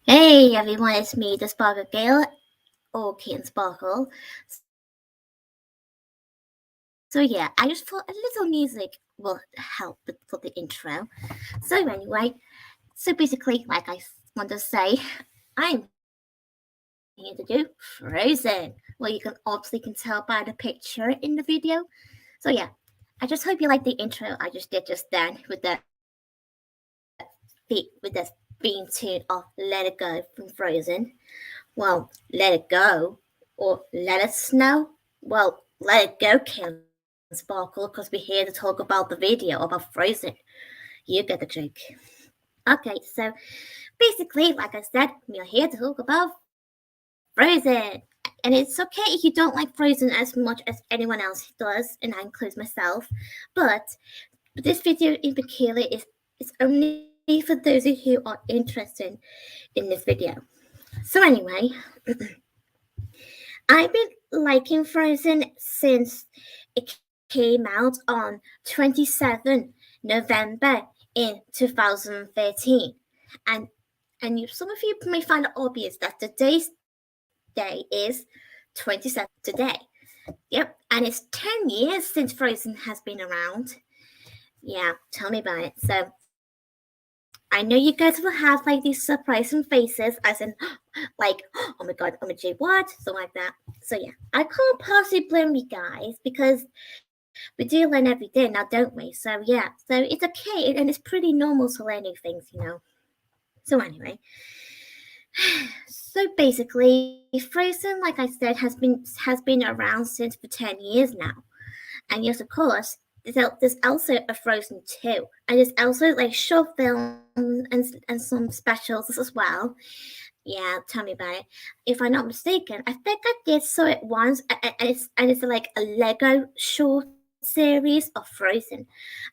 Hey everyone, it's me, the Sparkle Gale, or Kitten Sparkle. So yeah, I just thought a little music will help for the intro. So anyway, so basically, like I want to say, I'm here to do Frozen. Well, you can obviously can tell by the picture in the video. So yeah, I just hope you like the intro I just did just then with the theme tune of Let It Go from Frozen. Well, let it go or let it snow. Well, let it go, Kim Sparkle, because we're here to talk about the video about Frozen. You get the joke. Okay, so basically, like I said, we are here to talk about Frozen. And it's okay if you don't like Frozen as much as anyone else does, and I include myself. But this video in particular is only for those who are interested in this video. So anyway, I've been liking Frozen since it came out on 27 November in 2013. And some of you may find it obvious that today's day is 27 today. Yep, and it's 10 years since Frozen has been around. Yeah, tell me about it. So I know you guys will have like these surprising faces, as in, like, oh my god, OMG, what? So like that. So yeah, I can't possibly blame you guys because we do learn every day now, don't we? So yeah, so it's okay and it's pretty normal to learn new things. So anyway, so basically, Frozen, like I said, has been around since for 10 years now, and yes, of course, there's also a Frozen 2, and there's also like short films and some specials as well. Yeah, tell me about it. If I'm not mistaken, I think I did saw it once, and it's like a Lego short series of Frozen.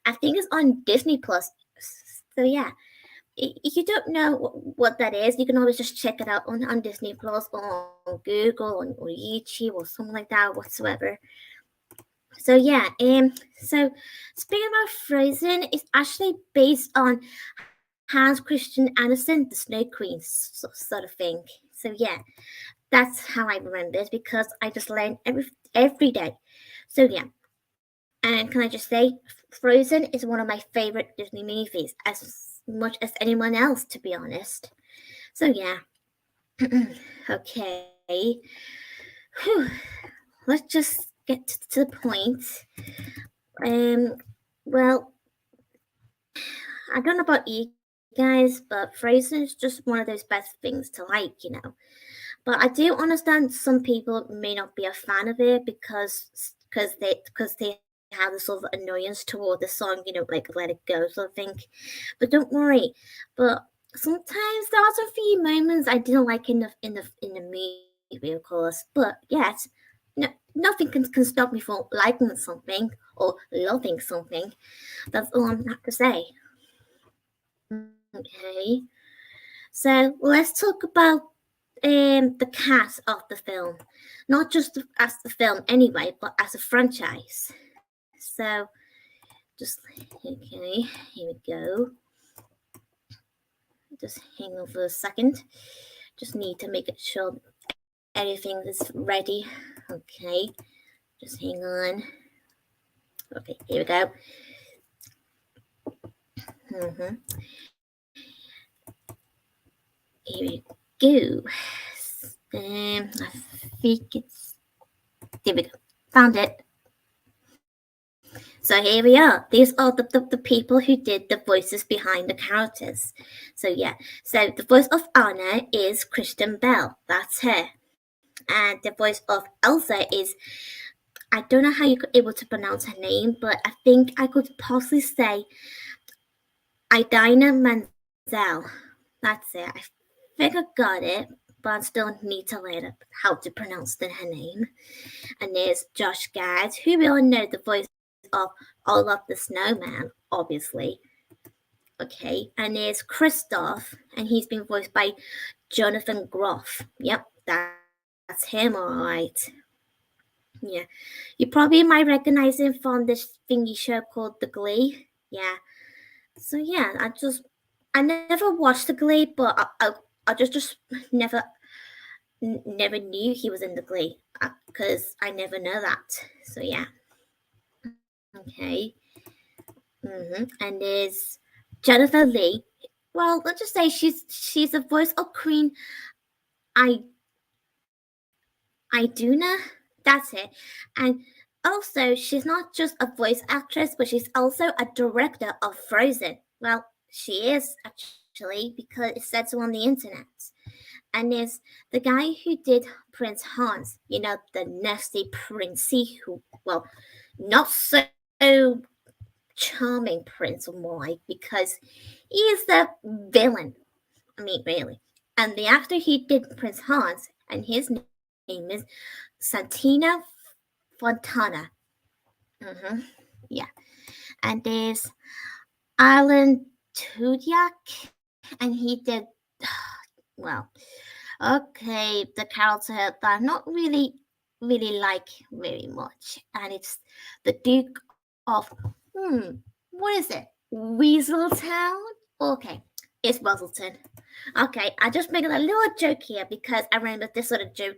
I think it's on Disney Plus. So yeah, if you don't know what that is, you can always just check it out on Disney Plus or on Google or YouTube or something like that whatsoever. So yeah, so speaking about Frozen, it's actually based on Hans Christian Andersen, the Snow Queen sort of thing. So yeah, that's how I remember it because I just learn every day. So yeah, and can I just say, Frozen is one of my favorite Disney movies, as much as anyone else, to be honest. So yeah, okay. Whew. Let's just get to the point. Um, well, I don't know about you guys, but Frozen is just one of those best things to like. But I do understand some people may not be a fan of it because they have this sort of annoyance toward the song, like Let It Go sort of thing. But don't worry. But sometimes there are some few moments I didn't like in the movie, of course. But yet, nothing can stop me from liking something or loving something. That's all I'm have to say. Okay. So let's talk about the cast of the film, not just as the film anyway, but as a franchise. So just okay, here we go. Just hang on for a second. Just need to make it sure everything is ready. Okay, just hang on. Okay, here we go. Mm-hmm. Here we go. I think it's there we go. Found it. So here we are. These are the people who did the voices behind the characters. So yeah. So the voice of Anna is Kristen Bell. That's her. And the voice of Elsa is, I don't know how you could able to pronounce her name, but I think I could possibly say Idina Menzel. That's it. I think I got it, but I still need to learn how to pronounce her name. And there's Josh Gad, who we all know the voice of Olaf the Snowman, obviously. Okay, and there's Kristoff, and he's been voiced by Jonathan Groff. Yep, that's him, alright. Yeah, you probably might recognize him from this thingy show called The Glee. Yeah, so yeah, I never watched The Glee, but I just never knew he was in the Glee because I never know that. So yeah. Okay. And there's Jennifer Lee. Well, let's just say she's the voice of Queen Iduna. That's it. And also, she's not just a voice actress, but she's also a director of Frozen. Well, she is actually because it said so on the internet. And there's the guy who did Prince Hans, the nasty princey who, well, not so charming prince or more like, because he is the villain. I mean, really. And the actor who did Prince Hans, and his name is Santino Fontana. Yeah. And there's Alan Tudyk, and he did, well, okay, the character that I not really like very much. And it's the Duke of, what is it? Weaseltown? Okay, it's Weaselton. Okay, I just making a little joke here because I remember this sort of joke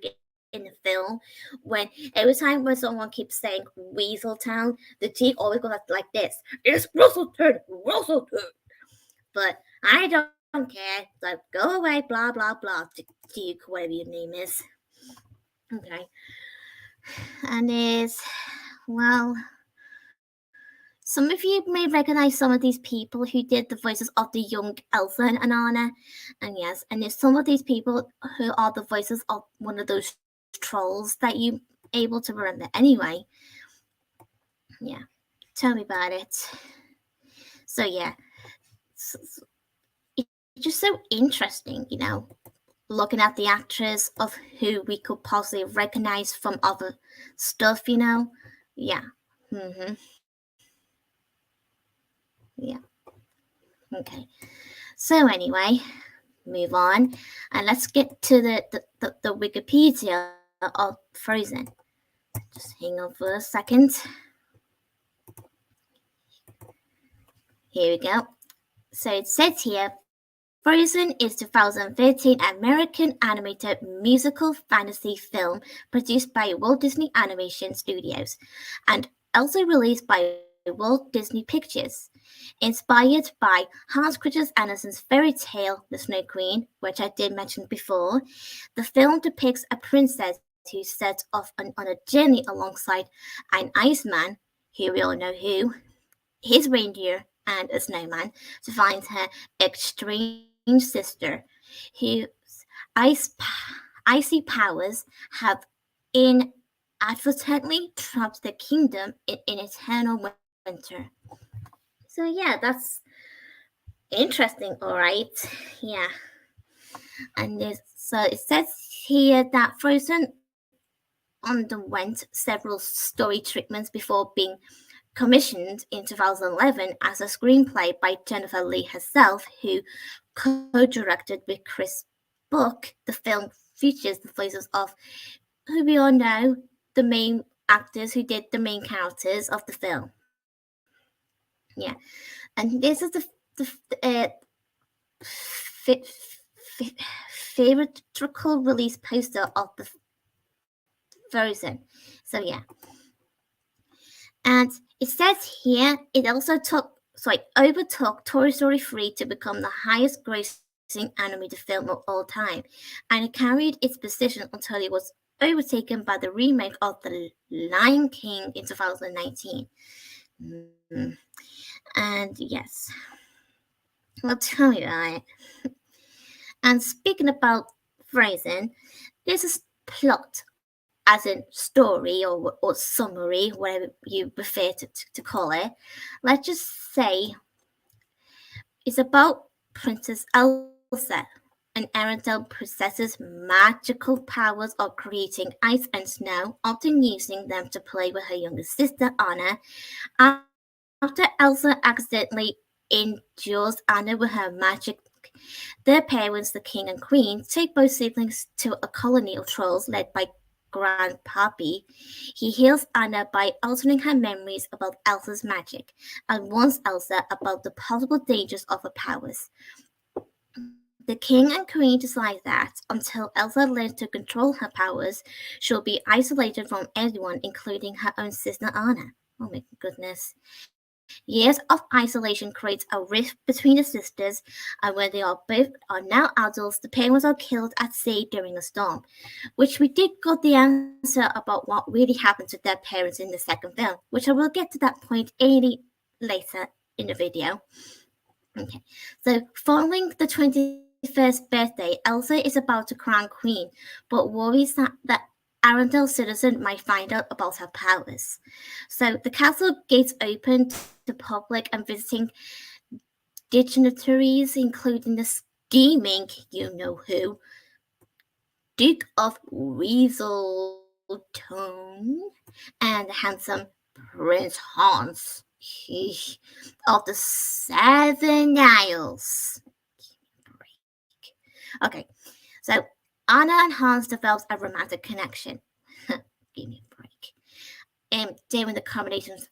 in the film when every time when someone keeps saying Weaseltown, the Duke always goes like this. It's Weaselton, Weaselton. But I don't care. Like, go away, blah, blah, blah, Duke, whatever your name is. Okay. And is, well, some of you may recognize some of these people who did the voices of the young Elsa and Anna. And yes, and there's some of these people who are the voices of one of those trolls that you able to remember anyway. Yeah. Tell me about it. So yeah. It's just so interesting, looking at the actors of who we could possibly recognize from other stuff, Yeah. Yeah. Okay. So anyway, move on, and let's get to the Wikipedia of Frozen. Just hang on for a second. Here we go. So it says here, Frozen is 2013 American animated musical fantasy film produced by Walt Disney Animation Studios and also released by Walt Disney Pictures. Inspired by Hans Christian Andersen's fairy tale The Snow Queen, which I did mention before, the film depicts a princess who sets off on a journey alongside an Iceman, who we all know who, his reindeer, and a snowman to find her estranged sister, whose icy powers have inadvertently trapped the kingdom in eternal winter. So yeah, that's interesting, all right. Yeah. And so it says here that Frozen underwent several story treatments before being commissioned in 2011 as a screenplay by Jennifer Lee herself, who co-directed with Chris Book. The film features the voices of who we all know, the main actors who did the main characters of the film. Yeah, and this is the theatrical release poster of the Frozen. So yeah, and it says here it also overtook Toy Story 3 to become the highest grossing animated film of all time, and it carried its position until it was overtaken by the remake of The Lion King in 2019. And yes, well, tell me about it. And speaking about Frozen, there's a plot, as in story or summary, whatever you prefer to call it. Let's just say it's about Princess Elsa. An Arendelle possesses magical powers of creating ice and snow, often using them to play with her younger sister Anna. After Elsa accidentally injures Anna with her magic, their parents, the king and queen, take both siblings to a colony of trolls led by Grandpappy. He heals Anna by altering her memories about Elsa's magic and warns Elsa about the possible dangers of her powers. The king and queen decide that until Elsa learns to control her powers, she'll be isolated from everyone, including her own sister Anna. Oh my goodness. Years of isolation creates a rift between the sisters, and when they are both are now adults, the parents are killed at sea during a storm, which we did got the answer about what really happened to their parents in the second film, which I will get to that point any later in the video. Okay, so following the 21st birthday, Elsa is about to crown queen, but worries that Arendelle citizen might find out about her powers. So the castle gates open to public and visiting dignitaries, including the scheming you-know-who, Duke of Weaselton, and the handsome Prince Hans of the Seven Isles. Okay, so Anna and Hans develops a romantic connection. Give me a break. During the combination's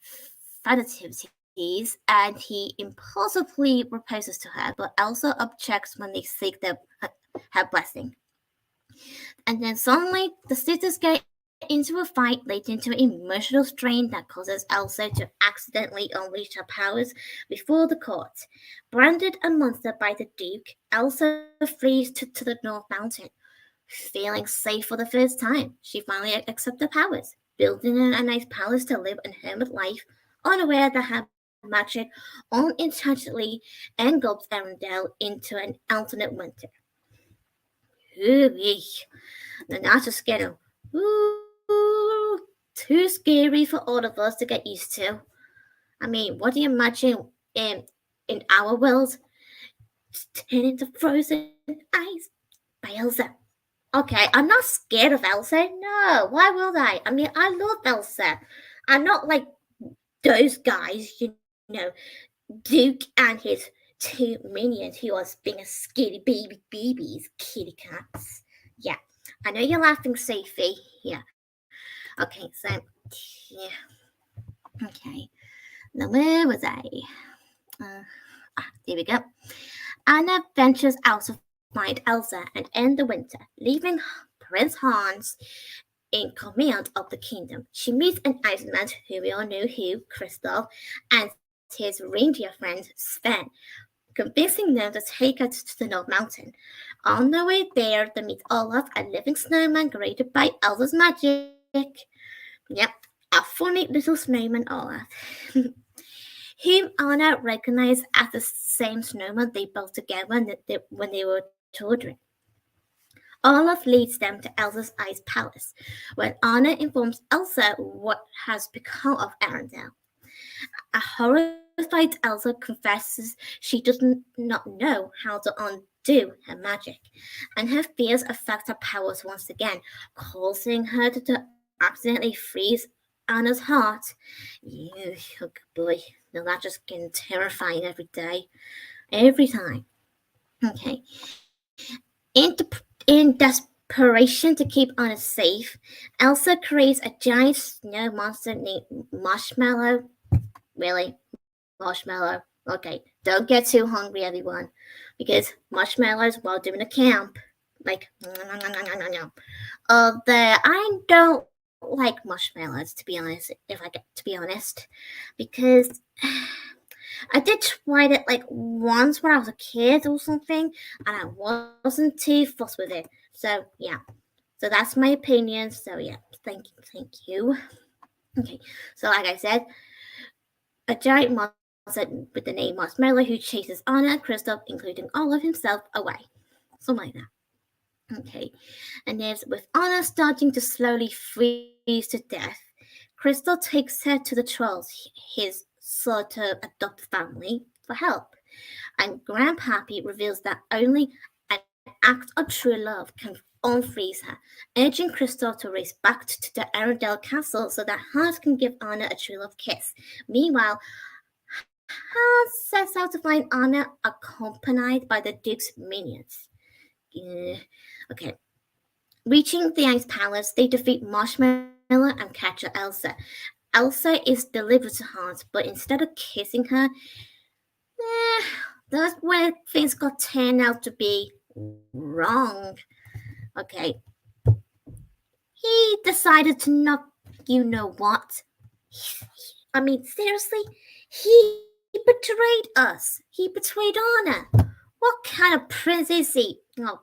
festivities, and he impulsively proposes to her, but Elsa objects when they seek her blessing. And then suddenly, the sisters get into a fight, leading to an emotional strain that causes Elsa to accidentally unleash her powers before the court. Branded a monster by the Duke, Elsa flees to the North Mountain. Feeling safe for the first time, she finally accepts her powers, building a nice palace to live in hermit life, unaware that her magic unintentionally engulfs Arendelle into an alternate winter. Ooh-wee. The natural schedule. Ooh, too scary for all of us to get used to. I mean, what do you imagine in our world? Turn into frozen ice by Elsa. Okay, I'm not scared of Elsa. No, why would I? I mean, I love Elsa. I'm not like those guys, know, Duke and his two minions who are being skinny babies, kitty cats. Yeah, I know you're laughing, Sophie. Yeah. Okay, so yeah. Okay. Now where was I? Here we go. Anna ventures out to find Elsa and end the winter, leaving Prince Hans in command of the kingdom. She meets an Iceman who we all know who, Kristoff, and his reindeer friend Sven, convincing them to take her to the North Mountain. On the way there, they meet Olaf, a living snowman created by Elsa's magic. Yep, a funny little snowman Olaf. Whom Anna recognized as the same snowman they built together when they were children. Olaf leads them to Elsa's ice palace, when Anna informs Elsa what has become of Arendelle. A horrified Elsa confesses she does not know how to undo her magic, and her fears affect her powers once again, causing her to accidentally freeze Anna's heart. Oh boy, now that's just getting terrifying every day, every time. Okay. In desperation to keep Anna safe, Elsa creates a giant snow monster named Marshmallow. Really? Marshmallow. Okay, don't get too hungry, everyone, because marshmallows while doing a camp, like, although I don't like marshmallows, to be honest, if I get to be honest, because I did try it like once when I was a kid or something, and I wasn't too fussed with it. So yeah, so that's my opinion. So yeah, thank you. Okay, so like I said, a giant monster with the name Marshmallow who chases Anna and Kristoff, including Olaf himself, away. Something like that. Okay, and there's with Anna starting to slowly freeze to death, Kristoff takes her to the trolls, his sort of adopted family, for help. And Grandpappy reveals that only an act of true love can unfreeze her, urging Kristoff to race back to the Arendelle castle so that Hans can give Anna a true love kiss. Meanwhile, Hans sets out to find Anna, accompanied by the Duke's minions. Okay. Reaching the Ice Palace, they defeat Marshmallow and capture Elsa. Elsa is delivered to Hans, but instead of kissing her, that's where things got turned out to be wrong. Okay. He decided to not, you know what? I mean, seriously? He betrayed us. He betrayed Anna. What kind of prince is he? Oh,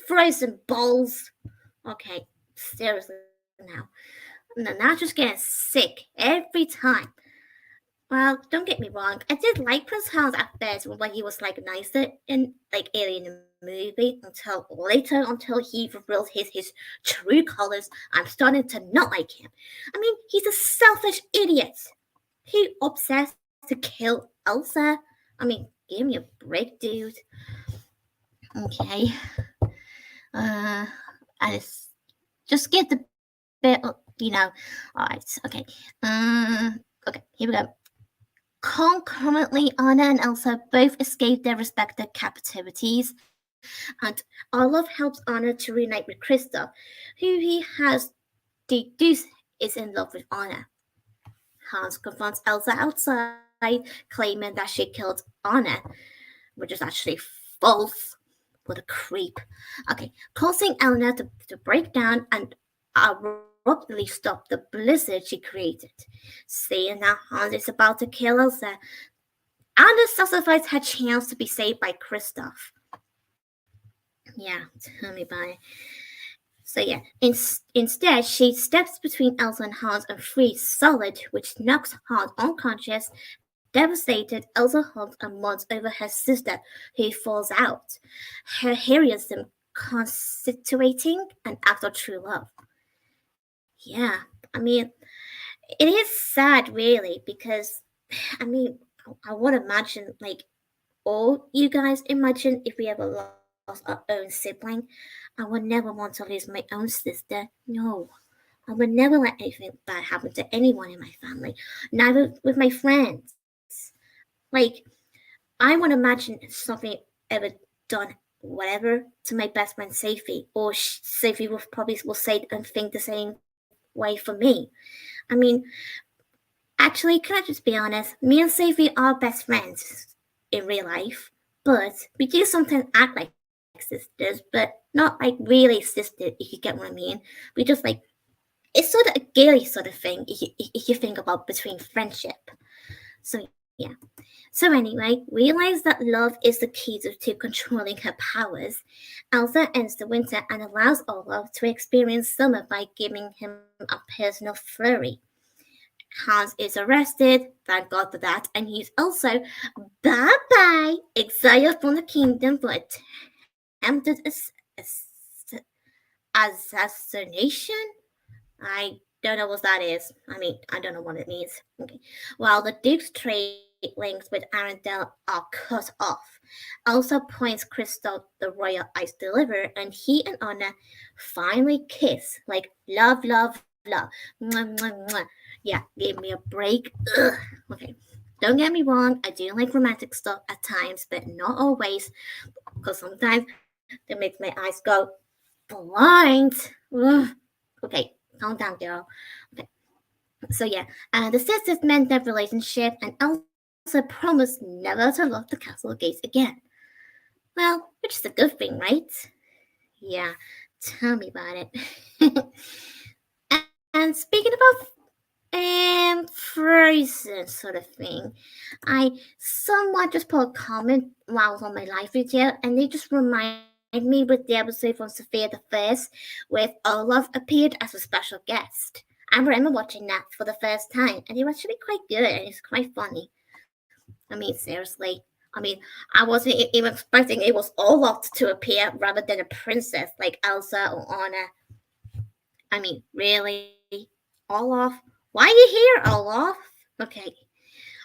frozen balls. Okay, seriously now. No, now just getting sick every time. Well, don't get me wrong. I did like Prince Hans at first when he was like nicer in like early in the movie until he revealed his true colors. I'm starting to not like him. I mean, he's a selfish idiot. He obsessed to kill Elsa. I mean, give me a break, dude. Okay. I just get the bit, Alright, okay. Okay, here we go. Concurrently, Anna and Elsa both escape their respective captivities, and Olaf helps Anna to reunite with Kristoff, who he has deduced is in love with Anna. Hans confronts Elsa outside, claiming that she killed Anna, which is actually false. What a creep. Okay, causing Elna to break down and abruptly stop the blizzard she created. Seeing that Hans is about to kill Elsa, Anna sacrifices her chance to be saved by Kristoff. Yeah, tell me about it. So yeah, instead she steps between Elsa and Hans and frees Solid, which knocks Hans unconscious. Devastated, Elsa hugs and mourns over her sister, who falls out. Her heroism constituting an act of true love. Yeah, I mean, it is sad, really, because I mean, I would imagine like all you guys imagine if we ever lost our own sibling. I would never want to lose my own sister. No, I would never let anything bad happen to anyone in my family, neither with my friends. Like, I would imagine something ever done, whatever, to my best friend Safi, or Safi will say and think the same way for me. I mean, actually, can I just be honest? Me and Safi are best friends in real life, but we do sometimes act like sisters, but not like really sisters, if you get what I mean. We just like it's sort of a girly sort of thing if you think about between friendship. So yeah. So anyway, realize that love is the key to controlling her powers. Elsa ends the winter and allows Olaf to experience summer by giving him a personal flurry. Hans is arrested, thank God for that, and he's also bye bye exiled from the kingdom for attempted assassination. I don't know what that is. I mean, I don't know what it means. Okay. While the Duke's trade links with Arendelle are cut off, Elsa points Kristoff the royal ice deliverer, and he and Anna finally kiss. Like, love, love, love. Mwah, mwah, mwah. Yeah, give me a break. Ugh. Okay. Don't get me wrong, I do like romantic stuff at times, but not always, because sometimes it makes my eyes go blind. Ugh. Okay, calm down, girl. Okay. So yeah, the sisters mend their relationship, and Elsa promised never to lock the castle gates again. Well, which is a good thing, right? Yeah, tell me about it. And speaking about Frozen sort of thing, I somewhat just put a comment while I was on my live video, and they just remind me with the episode from Sophia the First, with Olaf appeared as a special guest. I remember watching that for the first time, and it was actually quite good, and it's quite funny. I mean, seriously. I mean, I wasn't even expecting it was Olaf to appear rather than a princess like Elsa or Anna. I mean, really? Olaf? Why are you here, Olaf? Okay.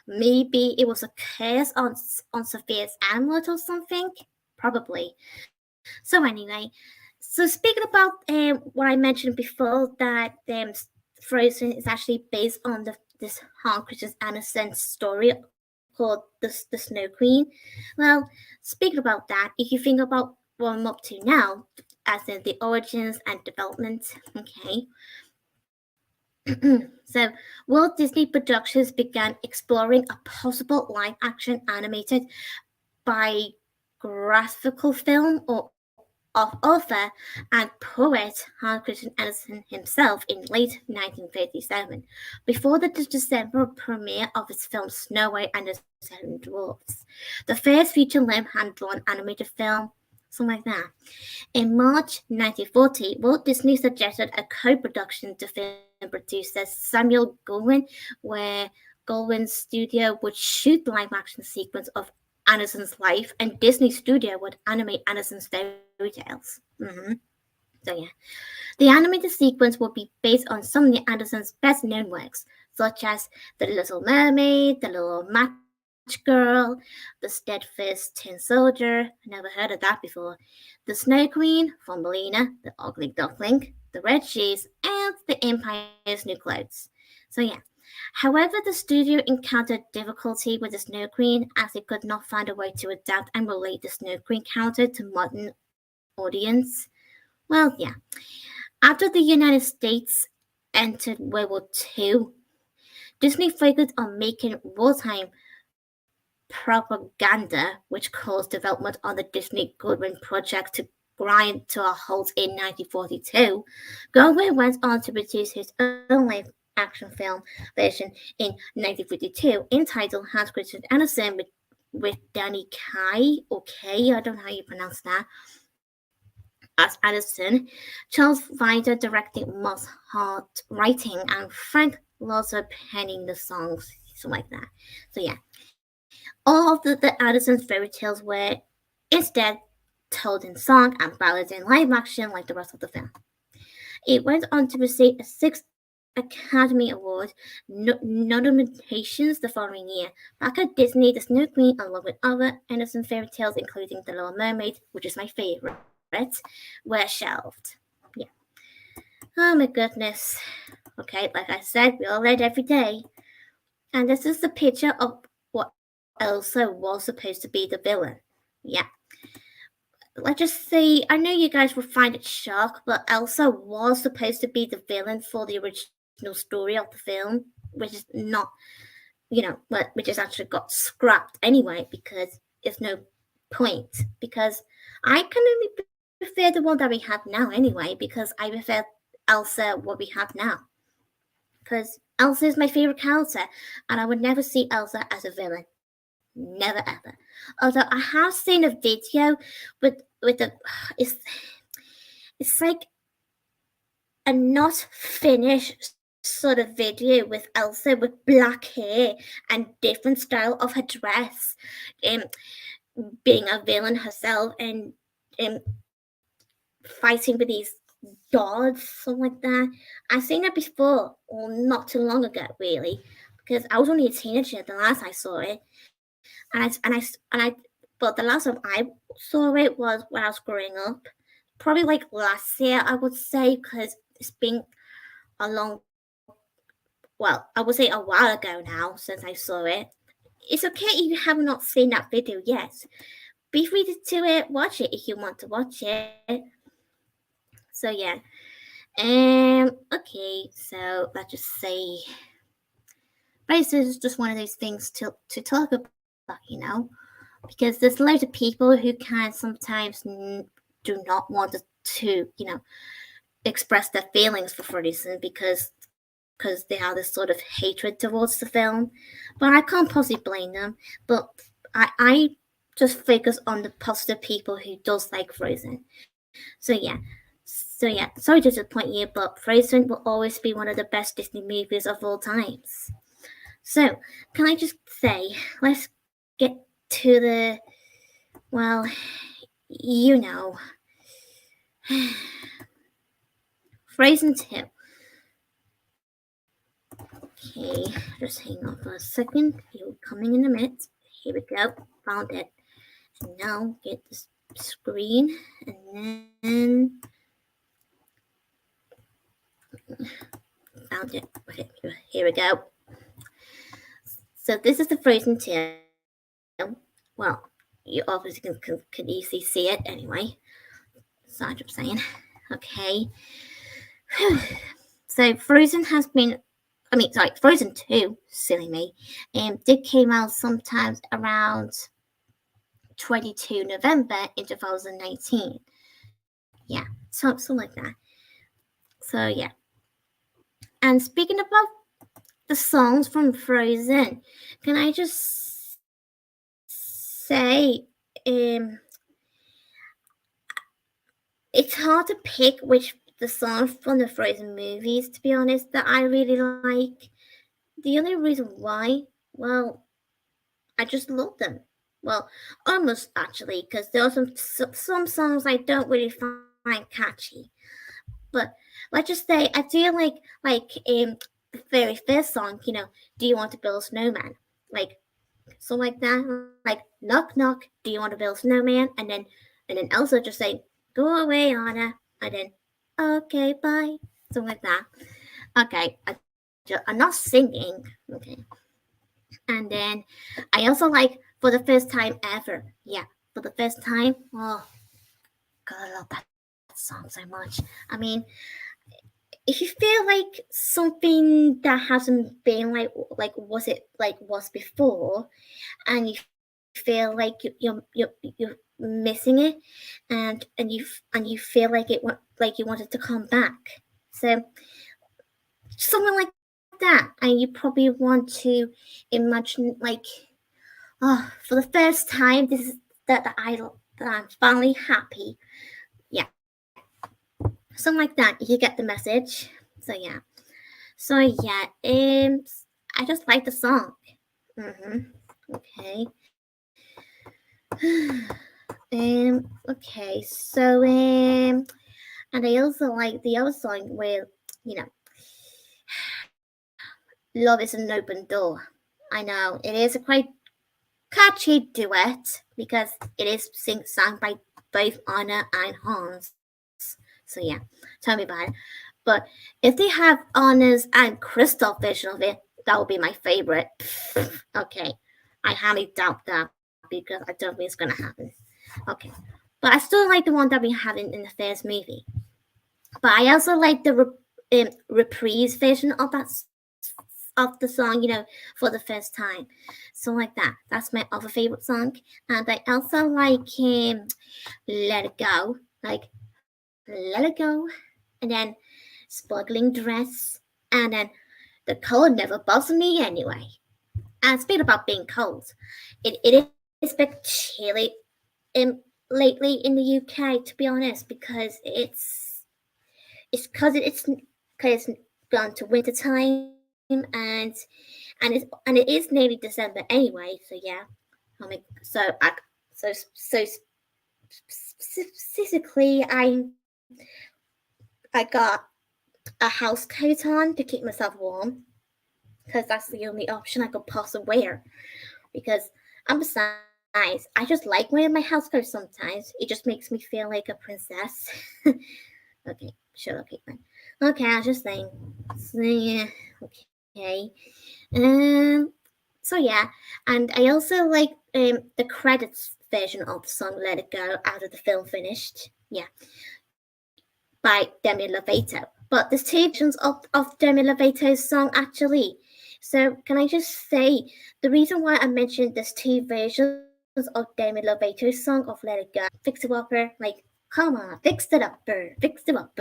Maybe it was a curse on Sophia's amulet or something? Probably. So anyway, so speaking about what I mentioned before, that Frozen is actually based on this Hans Christian Andersen story called the Snow Queen. Well, speaking about that, if you think about what I'm up to now, as in the origins and development, okay. So, Walt Disney Productions began exploring a possible live-action animated biographical film of author and poet Hans Christian Andersen himself in late 1937, before the December premiere of his film Snow White and the Seven Dwarfs, the first feature-length hand-drawn animated film, something like that. In March 1940, Walt Disney suggested a co-production to film producer Samuel Goldwyn, where Goldwyn's studio would shoot the live-action sequence of Andersen's life, and Disney Studio would animate Andersen's fairy tales. So yeah, the animated sequence would be based on some of Andersen's best-known works, such as The Little Mermaid, The Little Match Girl, The Steadfast Tin Soldier, never heard of that before, The Snow Queen, Thumbelina, The Ugly Duckling, The Red Shoes, and The Empire's New Clothes. So yeah. However, the studio encountered difficulty with the Snow Queen as they could not find a way to adapt and relate the Snow Queen character to modern audience. Well, yeah. After the United States entered World War II, Disney focused on making wartime propaganda, which caused development on the Disney Goldwyn project to grind to a halt in 1942. Goldwyn went on to produce his own live action film version in 1952 entitled Hans Christian Andersen with Danny Kaye, I don't know how you pronounce that, as Andersen, Charles Vidor directing, Moss Hart writing, and Frank Loesser penning the songs, something like that. So yeah, all of the Andersen's fairy tales were instead told in song and ballads in live action like the rest of the film. It went on to receive a 6th Academy Award nominations the following year. Back at Disney, The Snow Queen, along with other Andersen fairy tales, including The Little Mermaid, which is my favorite, were shelved. Yeah. Oh my goodness. Okay, like I said, we all read every day. And this is the picture of what Elsa was supposed to be the villain. Yeah. Let's just say, I know you guys will find it shock, but Elsa was supposed to be the villain for the original story of the film, which is not, which has actually got scrapped anyway because there's no point. Because I kind of prefer the one that we have now anyway, because I prefer Elsa what we have now. Because Elsa is my favorite character, and I would never see Elsa as a villain. Never ever. Although I have seen a video with the it's like a not finished sort of video with Elsa with black hair and different style of her dress, being a villain herself and fighting with these gods, something like that. I've seen it before, or not too long ago, really, because I was only a teenager the last I saw it, but the last time I saw it was when I was growing up, probably like last year, I would say, because it's been I would say a while ago now since I saw it. It's okay if you have not seen that video yet. Be free to watch it if you want to watch it. So yeah. Okay, so let's just say race is just one of those things to talk about, because there's loads of people who can sometimes do not want to express their feelings for reason because they have this sort of hatred towards the film. But I can't possibly blame them. But I just focus on the positive people who does like Frozen. So yeah, sorry to disappoint you, but Frozen will always be one of the best Disney movies of all times. So, can I just say, let's get to the, Frozen 2. Okay, just hang on for a second. You're coming in a minute. Here we go. Found it. And now get this screen, and then found it. Okay, here we go. So this is the Frozen 2. Well, you obviously can easily see it anyway. So I'm just saying. Okay. So Frozen Frozen 2, silly me, did came out sometimes around 22 November in 2019. Yeah, something like that. So yeah. And speaking about the songs from Frozen, can I just say, it's hard to pick which the songs from the Frozen movies, to be honest, that I really like. The only reason why, well, I just love them. Well, almost actually, because there are some songs I don't really find catchy. But let's just say I do like the very first song. Do you want to build a snowman? Like something like that. Like knock knock. Do you want to build a snowman? And then Elsa just say go away, Anna. And then okay, bye. Something like that. Okay, I'm not singing. Okay. And then I also like for the first time ever. Yeah, for the first time. Oh, God, I love that song so much. I mean, if you feel like something that hasn't been was before, and you feel like you're missing it, and you feel like you wanted to come back. So something like that, and you probably want to imagine for the first time, this is that I'm finally happy. Yeah, something like that. You get the message. So yeah. So yeah. I just like the song. Okay. Okay. So and I also like the other song where you know, love is an open door. I know it is a quite catchy duet because it is sung by both Anna and Hans. So yeah, tell me about it. But if they have Anna's and Kristoff version of it, that would be my favorite. Okay, I highly doubt that because I don't think it's gonna happen. Okay, but I still like the one that we had in the first movie. But I also like the reprise version of the song, for the first time. So like that. That's my other favorite song. And I also like Let It Go. Like Let It Go. And then Sparkling Dress. And then The Cold Never Bothers Me Anyway. And speaking about being cold, it is been chilly lately in the UK, to be honest, because it's gone to winter time, and it is nearly December anyway. So yeah, so specifically, I got a house coat on to keep myself warm because that's the only option I could possibly wear. Because and besides, I just like wearing my house coat sometimes. It just makes me feel like a princess. Okay, sure, okay, fine. Okay, I was just saying. So, yeah, okay. Um, so yeah, and I also like the credits version of the song "Let It Go" after the film finished. Yeah, by Demi Lovato. But there's two versions of Demi Lovato's song actually. So can I just say the reason why I mentioned there's two versions of Demi Lovato's song of Let It Go, fix it up, like come on, fix it up, fix it up,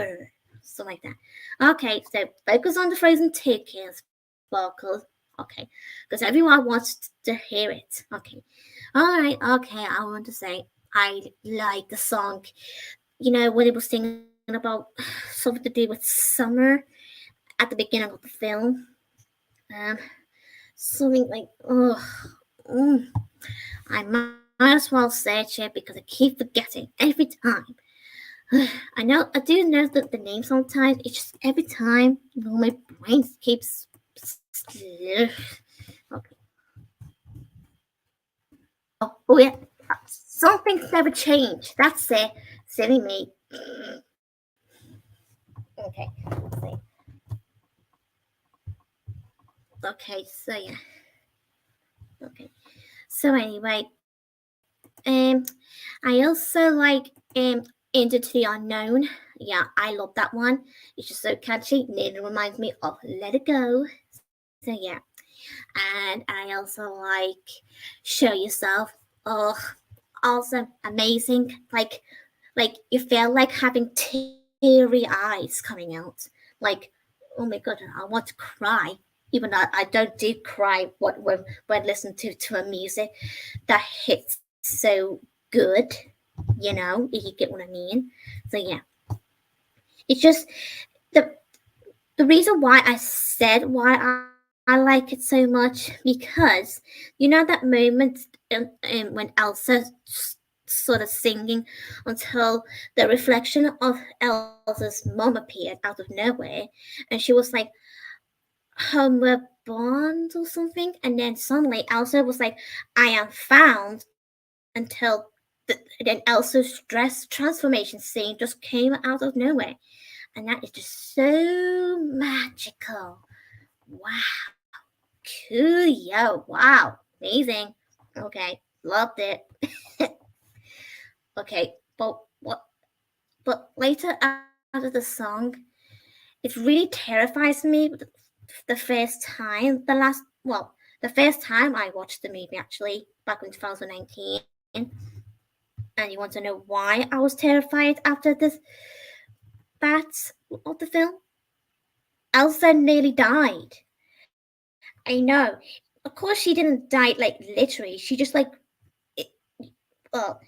so like that. Okay, so focus on the Frozen 2 kids, Sparkles. Okay, because everyone wants to hear it. Okay, all right, okay, I want to say I like the song. When it was singing about something to do with summer at the beginning of the film. Um, something like, oh, mm, I might as well search it because I keep forgetting every time. I do know the name sometimes. It's just every time, my brain keeps. Okay. Oh yeah. Some things never change. That's it. Silly me. Okay. Let's see. Okay. So yeah. Okay. So anyway, I also like Into the Unknown. Yeah, I love that one. It's just so catchy. And it reminds me of Let It Go. So yeah. And I also like Show Yourself. Oh, also amazing. Like you feel like having teary eyes coming out. Like, oh my god, I want to cry. Even though I don't do cry when listening to a music that hits so good, if you get what I mean. So yeah, it's just the the reason why I said why I like it so much because that moment when Elsa sort of singing until the reflection of Elsa's mom appeared out of nowhere, and she was like, "Homeward Bond" or something, and then suddenly Elsa was like, "I am found," until then Elsa's dress transformation scene just came out of nowhere, and that is just so magical. Wow, coolio, wow, amazing. Okay, loved it. Okay, but later after the song, it really terrifies me. The first time, the first time I watched the movie actually back in 2019, and you want to know why I was terrified after this part of the film? Elsa nearly died. I know. Of course, she didn't die like literally. She just like it, well,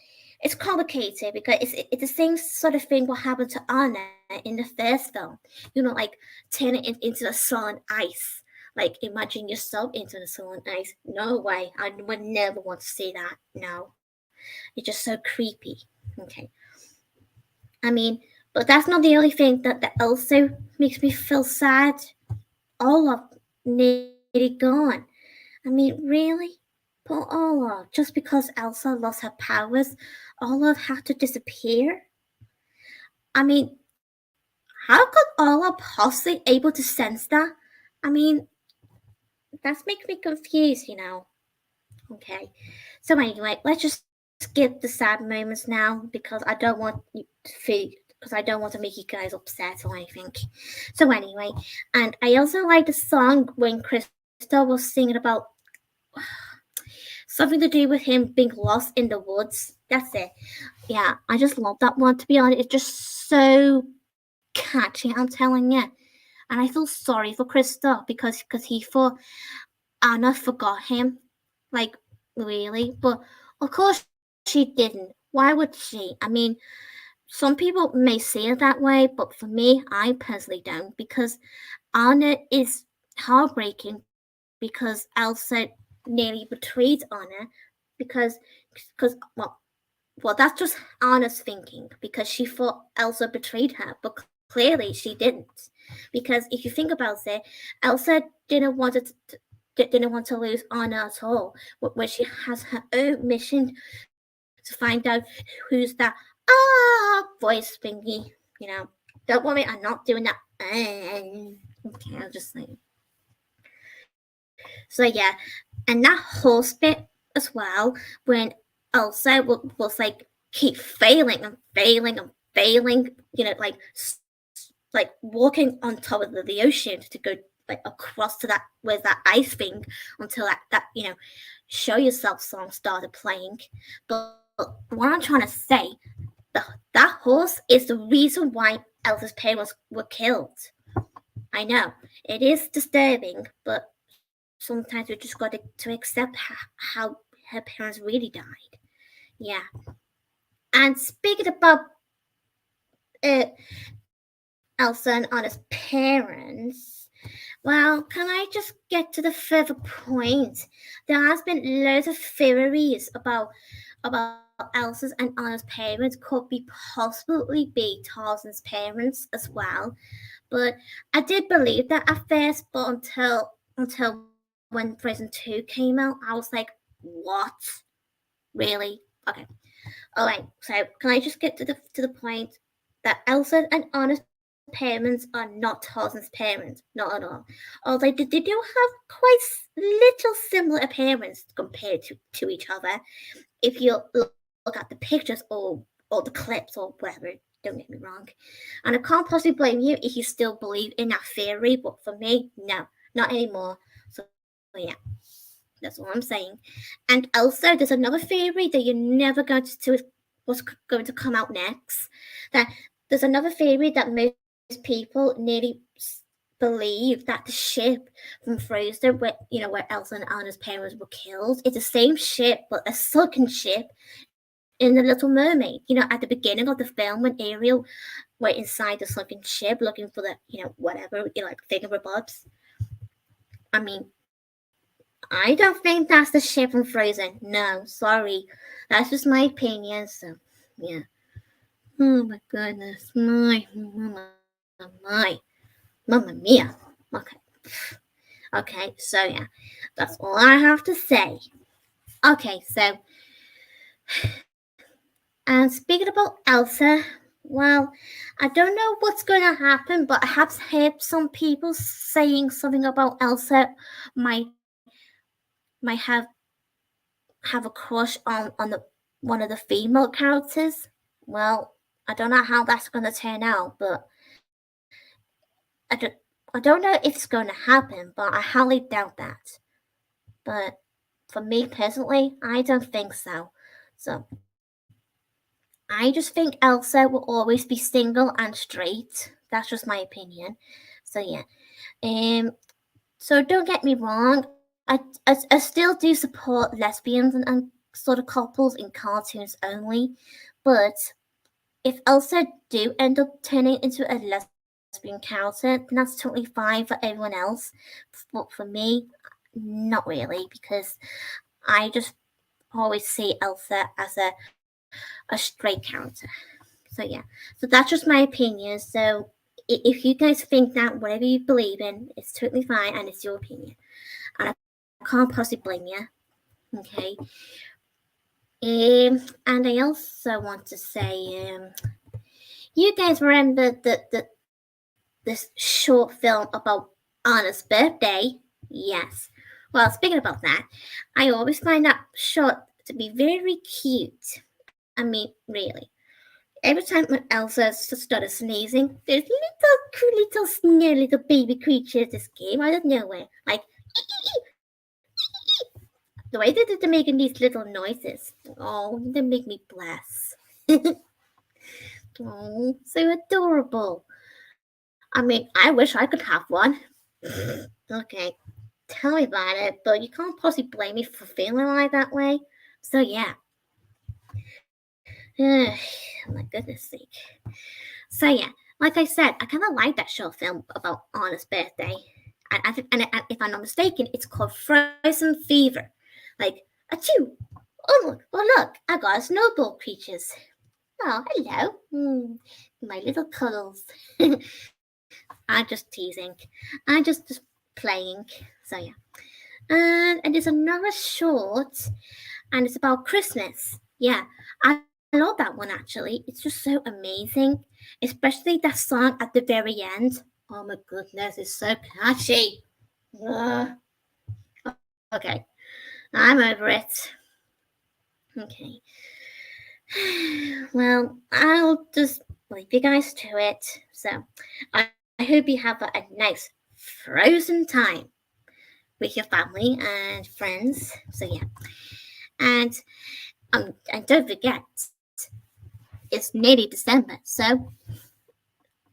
it's complicated because it's the same sort of thing what happened to Anna in the first film. Like turning it into a solid ice. Like imagine yourself into the solid ice. No way. I would never want to see that. No, it's just so creepy. Okay. I mean, but that's not the only thing that also makes me feel sad. Olaf nearly gone. I mean, really? Poor Olaf. Just because Elsa lost her powers, Olaf had to disappear? I mean, how could Olaf possibly able to sense that? I mean, that makes me confused. Okay. So anyway, let's just skip the sad moments now because I don't want you to feel because I don't want to make you guys upset or anything. So anyway, and I also like the song when Krista was singing about something to do with him being lost in the woods. That's it. Yeah, I just love that one. To be honest, it's just so catchy. I'm telling you. And I feel sorry for Krista because he thought Anna forgot him. Like, really? But of course she didn't. Why would she? I mean, some people may see it that way, but for me, I personally don't because Anna is heartbreaking because Elsa nearly betrayed Anna because well, that's just Anna's thinking because she thought Elsa betrayed her, but clearly she didn't. Because if you think about it, Elsa didn't want to lose Anna at all. When she has her own mission to find out who's that voice thingy. Don't worry, I'm not doing that. Okay, I'll just say. So yeah, and that horse bit as well when Elsa was like keep failing and failing and failing, like walking on top of the ocean to go like across to that where's that ice thing until that show yourself song started playing. But what I'm trying to say, that horse is the reason why Elsa's parents were killed. I know it is disturbing, but sometimes we just got to accept how her parents really died. Yeah. And speaking about Elsa and Anna's parents, well, can I just get to the further point? There has been loads of theories about Elsa's and Anna's parents could be possibly be Tarzan's parents as well. But I did believe that at first, but until when Frozen 2 came out, I was like, what? Really? Okay. Alright, so can I just get to the point that Elsa and Anna's parents are not Tarzan's parents, not at all. Although they do have quite little similar appearance compared to each other. If you look at the pictures or the clips or whatever, don't get me wrong. And I can't possibly blame you if you still believe in that theory, but for me, no, not anymore. So yeah. That's all I'm saying. And also, there's another theory that you're never going to see what's going to come out next. That there's another theory that most people nearly believe that the ship from Frozen, where Elsa and Anna's parents were killed, is the same ship, but a sunken ship in The Little Mermaid. At the beginning of the film when Ariel were inside the sunken ship looking for the, whatever, like thingamabobs. I mean, I don't think that's the ship from Frozen. No, sorry. That's just my opinion, so, yeah. Oh my goodness. Mamma mia. Okay, so yeah. That's all I have to say. Okay, so... And speaking about Elsa, well, I don't know what's going to happen, but I have heard some people saying something about Elsa might have a crush on one of the female characters. Well, I don't know how that's going to turn out, but I don't know if it's going to happen, but I highly doubt that. But for me personally, I don't think so. So I just think Elsa will always be single and straight. That's just my opinion. So yeah. So don't get me wrong. I still do support lesbians and sort of couples in cartoons only, but if Elsa do end up turning into a lesbian character, then that's totally fine for everyone else. But for me, not really, because I just always see Elsa as a straight character. So yeah, so that's just my opinion. So if you guys think that whatever you believe in, it's totally fine and it's your opinion, and I can't possibly blame you. Okay. And I also want to say, you guys remember this short film about Anna's birthday? Yes. Well, speaking about that, I always find that short to be very cute. I mean, really. Every time when Elsa started sneezing, there's little baby creatures escape out of nowhere, like the way that they're making these little noises. Oh, they make me bless. Oh, so adorable. I mean, I wish I could have one. Okay, tell me about it, but you can't possibly blame me for feeling like that way. So yeah. My goodness sake. So yeah, like I said, I kind of like that short film about Anna's birthday. And if I'm not mistaken, it's called Frozen Fever. Like, achoo! Look, I got snowball creatures. Oh, hello. My little cuddles. I'm just teasing. I'm just playing. So yeah. And there's another short, and it's about Christmas. Yeah, I love that one actually. It's just so amazing, especially that song at the very end. Oh my goodness, it's so catchy. Okay, I'm over it. Okay. Well, I'll just leave you guys to it. So, I hope you have a nice frozen time with your family and friends. So yeah, and don't forget, it's nearly December, so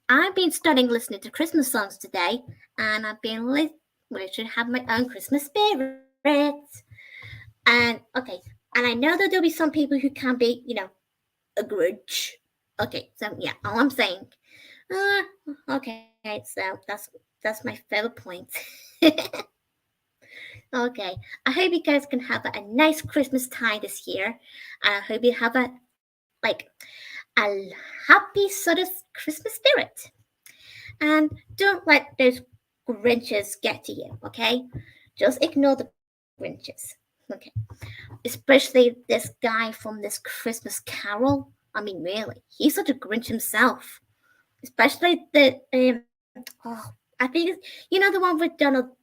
I've been studying listening to Christmas songs today, and I've been literally have my own Christmas spirit. And okay, and I know that there'll be some people who can be, a Grinch. Okay, so yeah, all I'm saying. Okay, so that's my favorite point. Okay, I hope you guys can have a nice Christmas time this year, and I hope you have a happy sort of Christmas spirit. And don't let those Grinches get to you, okay? Just ignore the Grinches, okay? Especially this guy from this Christmas Carol. I mean, really, he's such a Grinch himself. Especially I think the one with Donald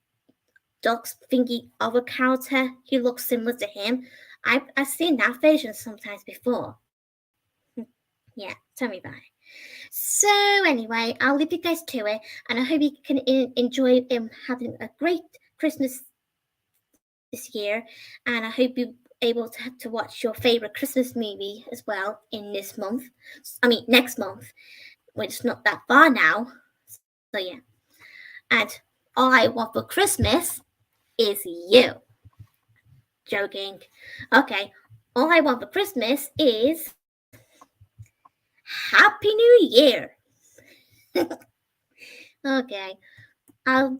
Duck's thingy other character. He looks similar to him. I've seen that version sometimes before. Yeah, tell me about it. So anyway, I'll leave you guys to it, and I hope you can enjoy having a great Christmas this year, and I hope you're able to watch your favorite Christmas movie as well in this month. I mean, next month, which is not that far now. So yeah, and all I want for Christmas is you. Joking. Okay, all I want for Christmas is Happy New Year. Okay, I'll